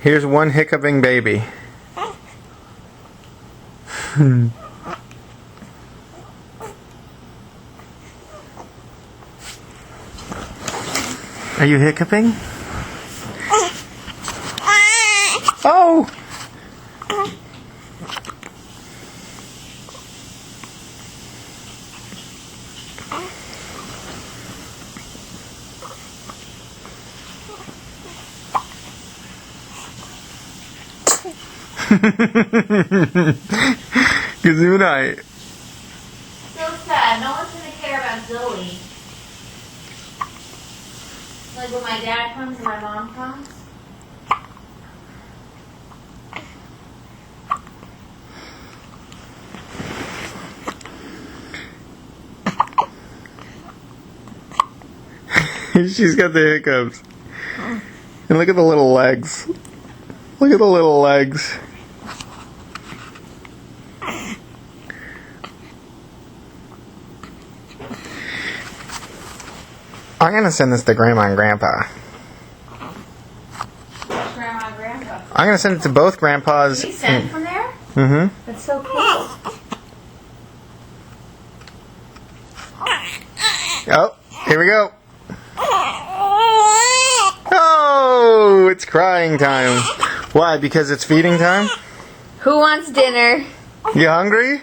Here's one hiccuping baby. Are you hiccuping? Oh! Gesundheit. So sad. No one's gonna care about Zoe. Like when my dad comes and my mom comes. She's got the hiccups. And look at the little legs. Look at the little legs. I'm gonna send this to Grandma and Grandpa. Grandma and Grandpa. I'm gonna send it to both grandpas. Can you send from there? Mm-hmm. That's so cool. Oh, here we go. Oh, it's crying time. Why? Because it's feeding time? Who wants dinner? You hungry?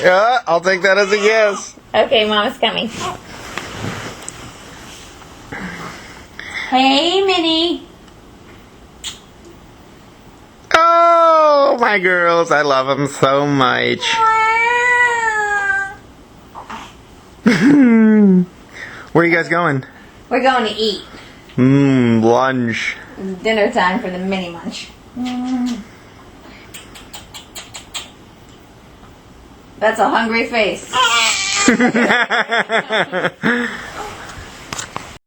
Yeah, I'll take that as a yes. Okay, Mama's coming. Hey, Minnie. Oh, my girls. I love them so much. Where are you guys going? We're going to eat. Lunch. It's dinner time for the mini munch. That's a hungry face.